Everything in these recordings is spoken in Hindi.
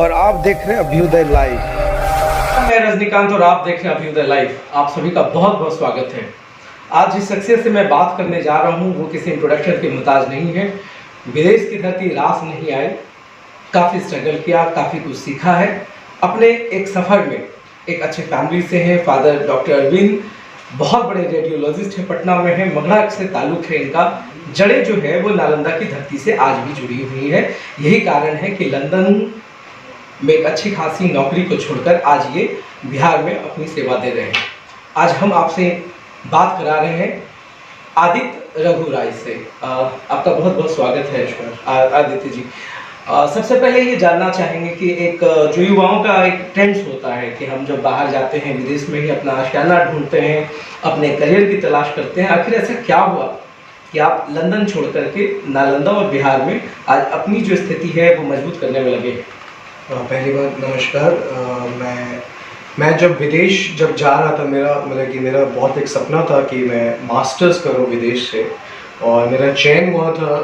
और आप देख रहे हैं अभ्युदय लाइव। मैं रजनीकांत और आप देख रहे हैं अभ्युदय लाइव। आप सभी का बहुत बहुत स्वागत है। आज जिस शख्सियत से मैं बात करने जा रहा हूँ वो किसी इंट्रोडक्शन के मुताज नहीं है। विदेश की धरती रास नहीं आई, काफ़ी स्ट्रगल किया, काफ़ी कुछ सीखा है अपने एक सफ़र में। एक अच्छे फैमिली से हैं, फादर डॉक्टर अरविंद बहुत बड़े रेडियोलॉजिस्ट हैं, पटना में है, मगड़ा से ताल्लुक़ है इनका। जड़ें जो है वो नालंदा की धरती से आज भी जुड़ी हुई है। यही कारण है कि लंदन में एक अच्छी खासी नौकरी को छोड़कर आज ये बिहार में अपनी सेवा दे रहे हैं। आज हम आपसे बात करा रहे हैं आदित्य रघु राय से। आपका बहुत बहुत स्वागत है आदित्य जी। सबसे पहले ये जानना चाहेंगे कि एक जो युवाओं का एक ट्रेंड्स होता है कि हम जब बाहर जाते हैं विदेश में ही अपना आशियाना ढूंढते हैं, अपने करियर की तलाश करते हैं, आखिर ऐसा क्या हुआ कि आप लंदन छोड़ करके नालंदा और बिहार में आज अपनी जो स्थिति है वो मजबूत करने में लगे? पहली बात नमस्कार। मैं जब विदेश जा रहा था, मेरा बहुत एक सपना था कि मैं मास्टर्स करूं विदेश से, और मेरा चयन हुआ था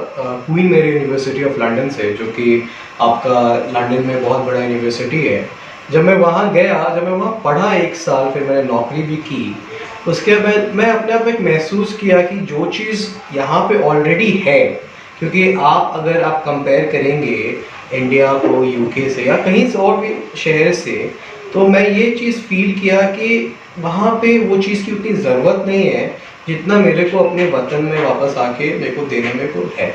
Queen Mary University of London से, जो कि आपका लंदन में बहुत बड़ा यूनिवर्सिटी है। जब मैं वहाँ गया, जब मैं वहाँ पढ़ा 1 साल, फिर मैंने नौकरी भी की। उसके बाद मैं अपने आप में महसूस किया कि जो चीज़ यहाँ पे ऑलरेडी है, क्योंकि अगर आप कंपेयर करेंगे इंडिया को यूके से या कहीं से और भी शहर से, तो मैं ये चीज़ फील किया कि वहाँ पे वो चीज़ की उतनी ज़रूरत नहीं है जितना मेरे को अपने वतन में वापस आके मेरे को देने में को है।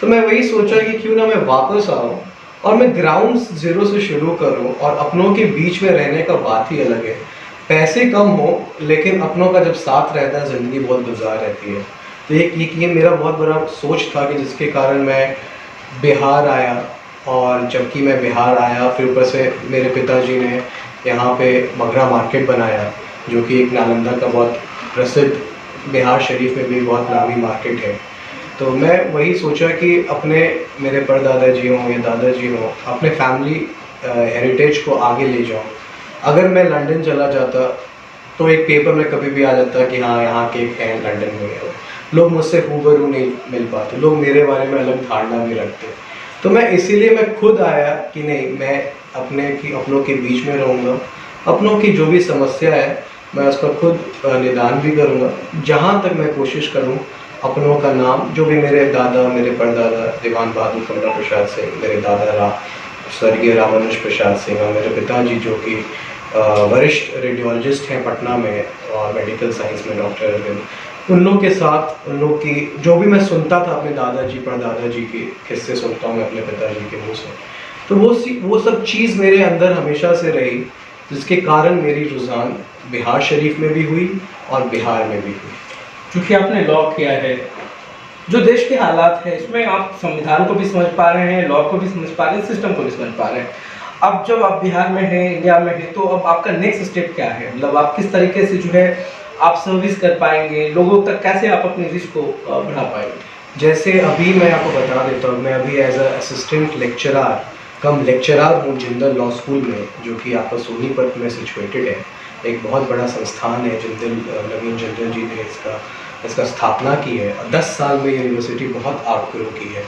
तो मैं वही सोचा कि क्यों ना मैं वापस आऊँ और मैं ग्राउंड ज़ीरो से शुरू करूँ, और अपनों के बीच में रहने का बात ही अलग है। पैसे कम हो लेकिन अपनों का जब साथ रहता है ज़िंदगी बहुत गुजार रहती है। तो ये मेरा बहुत बड़ा सोच था कि जिसके कारण मैं बिहार आया। और जबकि मैं बिहार आया, फिर ऊपर से मेरे पिताजी ने यहाँ पे मगरा मार्केट बनाया, जो कि एक नालंदा का बहुत प्रसिद्ध, बिहार शरीफ में भी बहुत नामी मार्केट है। तो मैं वही सोचा कि मेरे परदादाजी हों या दादाजी हों, अपने फैमिली हेरिटेज को आगे ले जाऊँ। अगर मैं लंदन चला जाता तो एक पेपर में कभी भी आ जाता कि हाँ यहाँ के हैं लंदन में गए। लोग मुझसे रूबरू नहीं मिल पाते, लोग मेरे बारे में अलग धारणा भी रखते। तो मैं इसीलिए मैं खुद आया कि नहीं, मैं अपनों के बीच में रहूँगा, अपनों की जो भी समस्या है मैं उसका खुद निदान भी करूँगा। जहाँ तक मैं कोशिश करूँ अपनों का नाम, जो भी मेरे दादा, मेरे परदादा दीवान बहादुर कमला प्रसाद सिंह, मेरे दादा स्वर्गीय रामानुज प्रसाद सिंह, और मेरे पिताजी जो कि वरिष्ठ रेडियोलॉजिस्ट हैं पटना में और मेडिकल साइंस में डॉक्टर अरविंद, उन लोग के साथ, उन लोग की जो भी मैं सुनता था अपने दादाजी परदादाजी के किस्से सुनता हूँ मैं अपने पिताजी के मुँह से, तो वो सब चीज़ मेरे अंदर हमेशा से रही, जिसके कारण मेरी रुझान बिहार शरीफ में भी हुई और बिहार में भी हुई। क्योंकि आपने लॉ किया है, जो देश के हालात है इसमें आप संविधान को भी समझ पा रहे हैं, लॉ को भी समझ पा रहे हैं, सिस्टम को भी समझ पा रहे हैं। अब जब आप बिहार में हैं, इंडिया में हैं, तो अब आपका नेक्स्ट स्टेप क्या है? मतलब आप किस तरीके से जो है आप सर्विस कर पाएंगे, लोगों तक कैसे आप अपनी रीच को बढ़ा पाएंगे? जैसे अभी मैं आपको बता देता हूँ, मैं अभी एज असिस्टेंट लेक्चरर हूँ जिंदल लॉ स्कूल में, जो कि आपका सोनीपत में सिचुएटेड है। एक बहुत बड़ा संस्थान है, नवीन जिंदल जी ने इसका स्थापना की है। 10 साल में यूनिवर्सिटी बहुत आउटग्रो की है।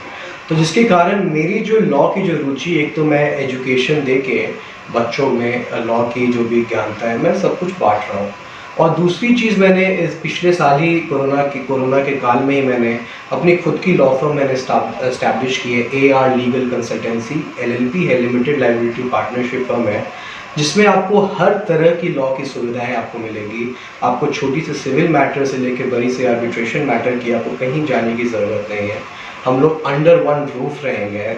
तो जिसके कारण मेरी जो लॉ की जो रुचि, एक तो मैं एजुकेशन दे के बच्चों में लॉ की जो भी ज्ञानता है मैं सब कुछ बांट रहा हूँ, और दूसरी चीज़ मैंने इस पिछले साल ही कोरोना के काल में ही मैंने अपनी खुद की लॉ फर्म मैंने एस्टैब्लिश की है। AR लीगल कंसल्टेंसी LLP है, लिमिटेड लाइबिलिटी पार्टनरशिप फर्म है, जिसमें आपको हर तरह की लॉ की सुविधाएं आपको मिलेगी। आपको छोटी से सिविल मैटर से लेकर बड़ी से आर्बिट्रेशन मैटर की आपको कहीं जाने की ज़रूरत नहीं है। हम लोग अंडर वन रूफ रहेंगे।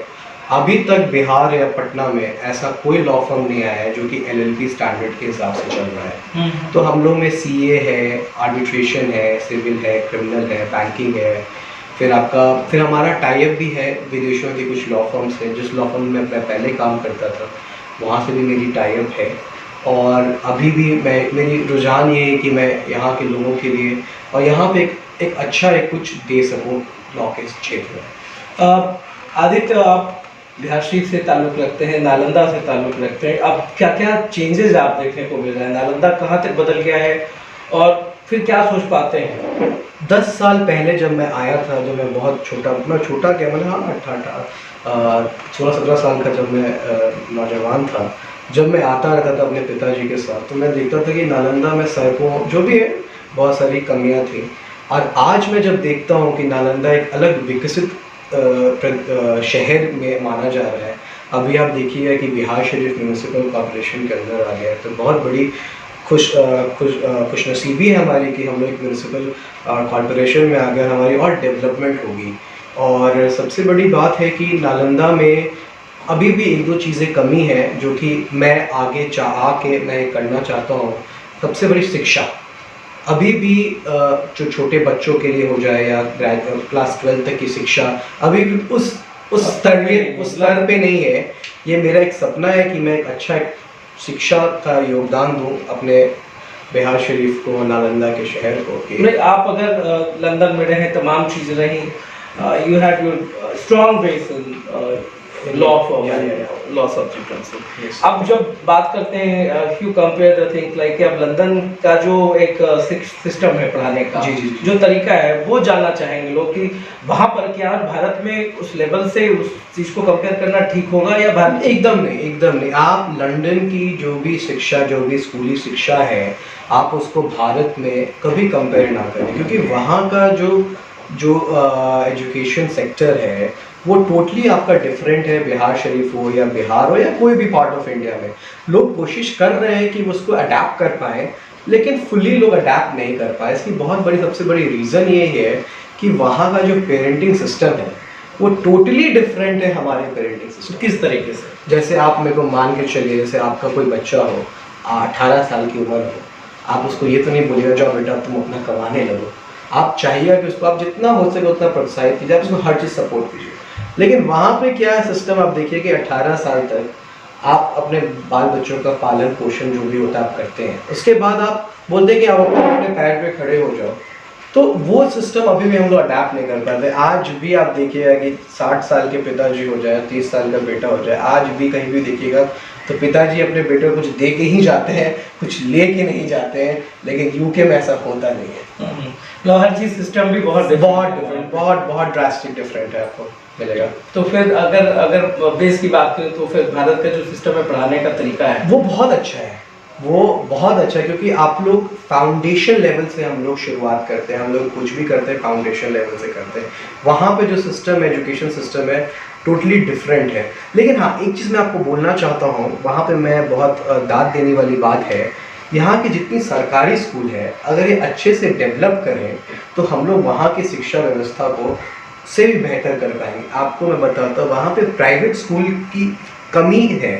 अभी तक बिहार या पटना में ऐसा कोई लॉ फर्म नहीं आया है जो कि LLP स्टैंडर्ड के हिसाब से चल रहा है। तो हम लोग में CA है, आर्बिट्रेशन है, सिविल है, क्रिमिनल है, बैंकिंग है। फिर हमारा टाई अप भी है विदेशों की कुछ लॉ फर्म्स हैं। जिस लॉ फर्म में मैं पहले काम करता था वहाँ से भी मेरी टाई अप है, और अभी भी मेरी रुझान ये है कि मैं यहाँ के लोगों के लिए और यहाँ पे एक अच्छा कुछ दे सकूँ लॉ के क्षेत्र में। आदित्य, आप बिहार शरीफ से ताल्लुक़ रखते हैं, नालंदा से ताल्लुक़ रखते हैं, अब क्या क्या चेंजेस आप देखने को मिल रहे हैं? नालंदा कहाँ तक बदल गया है और फिर क्या सोच पाते हैं? 10 साल पहले जब मैं आया था, जब मैं बहुत छोटा क्या, मतलब हाँ 16-17 साल का जब मैं नौजवान था, जब मैं आता रहता था अपने पिताजी के साथ, तो मैं देखता था कि नालंदा में सड़कों जो भी है बहुत सारी कमियां थी। और आज मैं जब देखता हूँ कि नालंदा एक अलग विकसित शहर में माना जा रहा है। अभी आप देखिए कि बिहार शरीफ म्यूनिसिपल कॉर्पोरेशन के अंदर आ गया है, तो बहुत बड़ी खुशनसीबी है हमारी कि हम लोग एक म्यूनिसिपल कॉर्पोरेशन में आ गए, हमारी और डेवलपमेंट होगी। और सबसे बड़ी बात है कि नालंदा में अभी भी एक दो चीज़ें कमी है जो कि मैं आगे आके मैं करना चाहता हूँ। सबसे बड़ी शिक्षा, अभी भी जो छोटे बच्चों के लिए हो जाए या क्लास 12 तक की शिक्षा अभी भी उस स्तर पे नहीं है। ये मेरा एक सपना है कि मैं एक अच्छा शिक्षा का योगदान दूं अपने बिहार शरीफ को, नालंदा के शहर को। नहीं, आप अगर लंदन में रहे, तमाम चीज़ें रही, you have your strong base in law law subject. अब जब बात करते हैं, you compare the things like अब लंदन का जो एक सिस्टम है पढ़ाने का, जी। जो तरीका है वो जानना चाहेंगे लोग कि वहाँ पर क्या भारत में उस लेवल से उस चीज़ को कंपेयर करना ठीक होगा या भारत? एकदम नहीं। आप लंदन की जो भी शिक्षा, जो भी स्कूली शिक्षा है, आप उसको भारत में कभी कंपेयर ना करें, क्योंकि वहाँ का जो एजुकेशन सेक्टर है वो टोटली आपका डिफरेंट है। बिहार शरीफ हो या बिहार हो या कोई भी पार्ट ऑफ इंडिया में, लोग कोशिश कर रहे हैं कि उसको अडेप्ट कर पाएँ, लेकिन फुली लोग अडेप्ट नहीं कर पाए। इसकी बहुत सबसे बड़ी रीज़न ये है कि वहाँ का जो पेरेंटिंग सिस्टम है वो टोटली डिफरेंट है हमारे पेरेंटिंग सिस्टम। किस तरीके से? जैसे आप मेरे को मान के चलिए, जैसे आपका कोई बच्चा हो, 18 साल की उम्र हो, आप उसको ये तो नहीं बोलिएगा जाओ बेटा तुम अपना कमाने लगो। आप चाहिए कि उसको आप जितना हो सके उतना प्रोत्साहित कीजिए, आप उसको हर चीज़ सपोर्ट कीजिए। लेकिन वहाँ पे क्या है सिस्टम, आप देखिए कि 18 साल तक आप अपने बाल बच्चों का पालन पोषण जो भी होता है आप करते हैं, उसके बाद आप बोलते हैं कि आप अपने पैर पे खड़े हो जाओ। तो वो सिस्टम अभी भी हम लोग अडेप्ट नहीं कर पाते। आज भी आप देखिएगा कि 60 साल के पिताजी हो जाए, 30 साल का बेटा हो जाए, आज भी कहीं भी देखिएगा तो पिताजी अपने बेटे को कुछ दे के ही जाते हैं, कुछ ले के नहीं जाते हैं। लेकिन यूके में ऐसा होता नहीं है। हर चीज़ सिस्टम भी बहुत डिफरेंट, बहुत ड्रास्टिक डिफरेंट है, आपको मिलेगा। तो फिर अगर बेस की बात करें तो फिर भारत का जो सिस्टम है पढ़ाने का तरीका है वो बहुत अच्छा है, वो बहुत अच्छा है, क्योंकि आप लोग फाउंडेशन लेवल से हम लोग शुरुआत करते हैं। हम लोग कुछ भी करते हैं फाउंडेशन लेवल से करते हैं। वहाँ पे जो सिस्टम है, एजुकेशन सिस्टम है, टोटली डिफरेंट है। लेकिन हाँ, एक चीज़ मैं आपको बोलना चाहता हूँ, वहाँ पे मैं बहुत दाद देने वाली बात है, यहाँ की जितनी सरकारी स्कूल है अगर ये अच्छे से डेवलप करें तो हम लोग वहाँ की शिक्षा व्यवस्था को से भी बेहतर कर पाएंगे। आपको मैं बताता हूँ, वहाँ पे प्राइवेट स्कूल की कमी है,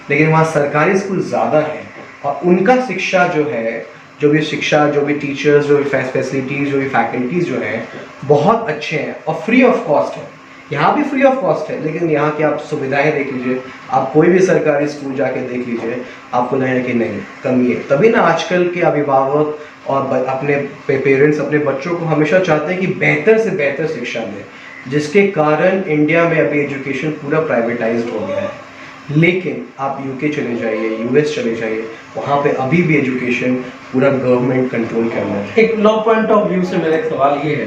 लेकिन वहाँ सरकारी स्कूल ज़्यादा है। और उनका शिक्षा जो है, जो भी टीचर्स, जो भी फैसिलिटीज़, जो भी फैकल्टीज़ जो हैं बहुत अच्छे हैं और फ्री ऑफ कॉस्ट है। यहाँ भी फ्री ऑफ कॉस्ट है, लेकिन यहाँ की आप सुविधाएं देख लीजिए, आप कोई भी सरकारी स्कूल जाके देख लीजिए, आपको लगेगा कि नहीं कमी है। तभी ना आजकल के अभिभावक और अपने पेरेंट्स अपने बच्चों को हमेशा चाहते हैं कि बेहतर से बेहतर शिक्षा दें, जिसके कारण इंडिया में अभी एजुकेशन पूरा प्राइवेटाइज्ड हो गया है। लेकिन आप यूके चले जाइए, यूएस चले जाइए, वहाँ पे अभी भी एजुकेशन पूरा गवर्नमेंट कंट्रोल कर रहा है। एक लॉ पॉइंट ऑफ व्यू से मेरा एक सवाल ये है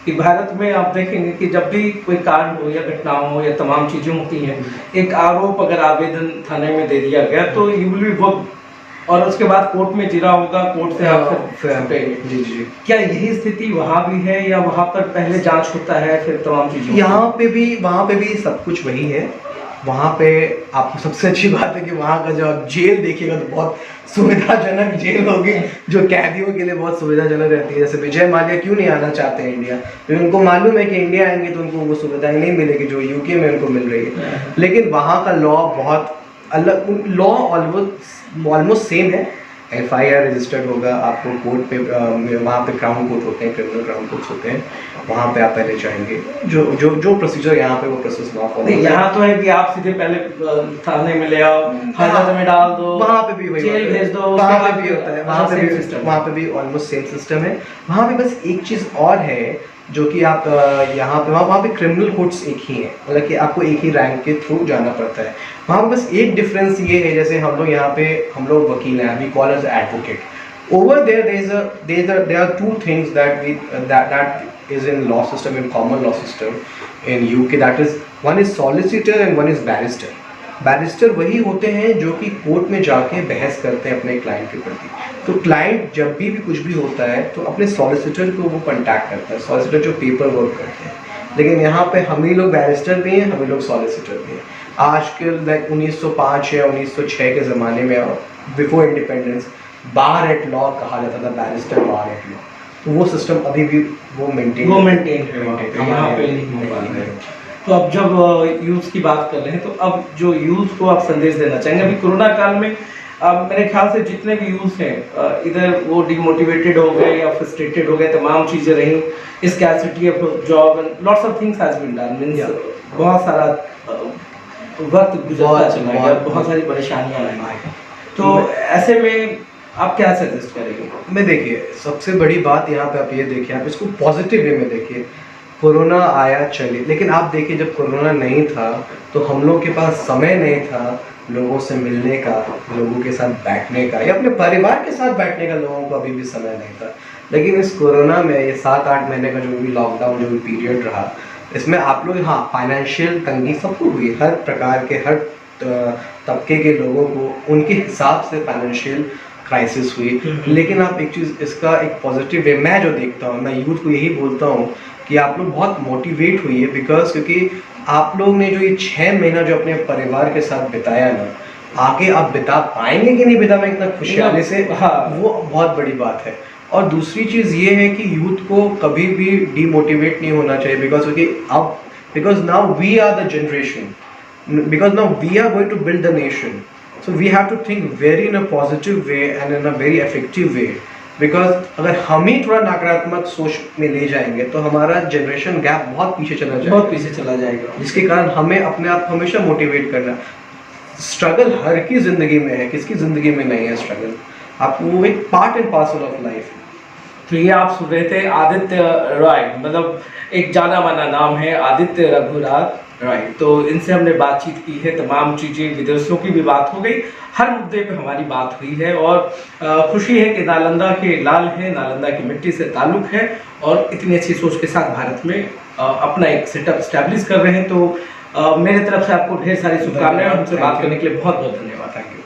कि भारत में आप देखेंगे कि जब भी कोई कांड हो या घटना हो या तमाम चीज़ें होती हैं, एक आरोप अगर आवेदन थाने में दे दिया गया तो यू विल बी वर्क, और उसके बाद कोर्ट में जिरा होगा, कोर्ट से आप फिर जी। क्या यही स्थिति वहाँ भी है या वहाँ पर पहले जांच होता है फिर तमाम चीज़ें? यहाँ पे भी, वहाँ पे भी सब कुछ वही है। वहाँ पे आपको सबसे अच्छी बात है कि वहाँ का जो आप जेल देखिएगा तो बहुत सुविधाजनक जेल होगी, जो कैदियों के लिए बहुत सुविधाजनक रहती है। जैसे विजय माल्या क्यों नहीं आना चाहते हैं इंडिया, क्योंकि उनको मालूम है कि इंडिया आएंगे तो उनको वो सुविधाएं नहीं मिलेगी जो यूके में उनको मिल रही है। लेकिन वहाँ का लॉ बहुत अलग, लॉ ऑलमोस्ट सेम है। FIR रजिस्टर्ड होगा, आपको कोर्ट पे वहाँ पे क्राउन कोर्ट होते हैं, क्रिमिनल क्राउन कोर्ट्स होते हैं, वहाँ पे आप पहले जाएंगे। जो प्रोसीजर यहाँ पे वो प्रोसेस ना फॉलो। यहाँ तो है कि आप सीधे पहले थाने में ले आओ, हाजत में डाल दो, वहाँ पे भी वही जेल भेज दो, वहाँ पे भी होता है, वहाँ पे भी ऑलमोस्ट सेम सिस्टम है। वहाँ पे बस एक चीज़ और है जो कि आप यहाँ पे वहाँ पे क्रिमिनल कोर्ट्स एक ही हैं, मतलब कि आपको एक ही रैंक के थ्रू जाना पड़ता है। वहाँ पे बस एक डिफरेंस ये है, जैसे हम लोग यहाँ पे हम लोग वकील हैं, we call as advocate. Over there are two things that is in law system, in common law system in UK, that is one is solicitor and one is barrister. Barrister वही होते हैं जो कि कोर्ट में जाके बहस करते हैं अपने क्लाइंट के प्रति। तो क्लाइंट जब भी कुछ भी होता है तो अपने सॉलिसिटर को वो कॉन्टैक्ट करता है, सॉलिसिटर जो पेपर वर्क करते हैं। लेकिन यहाँ पे हम ही लोग बैरिस्टर भी हैं, हम ही लोग सॉलिसिटर भी हैं। आज के लाइक 1905 या 1906 के ज़माने में बिफोर इंडिपेंडेंस बार एट लॉ कहा जाता था, बैरिस्टर बार एट लॉ। तो वो सिस्टम अभी भी वो मेंटेन है, यहाँ पे नहीं हो पा रहा है। तो अब जब यूथ की बात कर रहे हैं तो अब जो यूथ को आप संदेश देना चाहेंगे अभी कोरोना काल में? अब मेरे ख्याल से जितने भी यूथ हैं इधर वो डिमोटिवेटेड हो गए या फ्रस्ट्रेटेड हो गए, तमाम चीज़ें रहीं, scarcity of job and lots of things has been done, means बहुत सारा वक्त गुजरता चला गया, बहुत सारी परेशानियां आई। तो ऐसे में आप क्या सजेस्ट करेंगे? मैं देखिए सबसे बड़ी बात यहाँ पे आप ये देखिए, आप इसको पॉजिटिव वे में देखिए। कोरोना आया चले, लेकिन आप देखिए जब कोरोना नहीं था तो हम लोग के पास समय नहीं था लोगों से मिलने का, लोगों के साथ बैठने का, या अपने परिवार के साथ बैठने का लोगों को अभी भी समय नहीं था। लेकिन इस कोरोना में ये 7-8 महीने का जो भी लॉकडाउन जो भी पीरियड रहा, इसमें आप लोग हाँ फाइनेंशियल तंगी सबको हुई, हर प्रकार के हर तबके के लोगों को उनके हिसाब से फाइनेंशियल क्राइसिस हुई। लेकिन आप एक चीज़ इसका एक पॉजिटिव वे मैं जो देखता हूँ, मैं यूथ को यही बोलता हूँ कि आप लोग बहुत मोटिवेट हुई है, बिकॉज क्योंकि आप लोग ने जो ये 6 महीना जो अपने परिवार के साथ बिताया ना, आगे आप बिता पाएंगे कि नहीं बिता पाएंगे इतना खुशहाली से, हाँ वो बहुत बड़ी बात है। और दूसरी चीज़ ये है कि यूथ को कभी भी डीमोटिवेट नहीं होना चाहिए, because now we are the generation, because now we are going to build the nation, so we have to think very in a positive way and in a very effective way. Because अगर हम ही थोड़ा नकारात्मक सोच में ले जाएंगे तो हमारा जनरेशन गैप बहुत पीछे चला जाएगा, जिसके कारण हमें अपने आप हमेशा मोटिवेट करना। स्ट्रगल हर की ज़िंदगी में है, किसकी ज़िंदगी में नहीं है स्ट्रगल, आपको वो एक part and parcel of life. तो ये आप सुन रहे थे आदित्य रॉय, मतलब एक जाना माना नाम है आदित्य रघुराज रॉय। तो इनसे हमने बातचीत की है, तमाम चीज़ें, विदेशों की भी बात हो गई, हर मुद्दे पे हमारी बात हुई है। और खुशी है कि नालंदा के लाल हैं, नालंदा की मिट्टी से ताल्लुक़ है और इतनी अच्छी सोच के साथ भारत में अपना एक सेटअप स्टैब्लिश कर रहे हैं। तो मेरे तरफ से आपको ढेर सारी शुभकामनाएं, हमसे बात करने के लिए बहुत बहुत धन्यवाद। Thank you.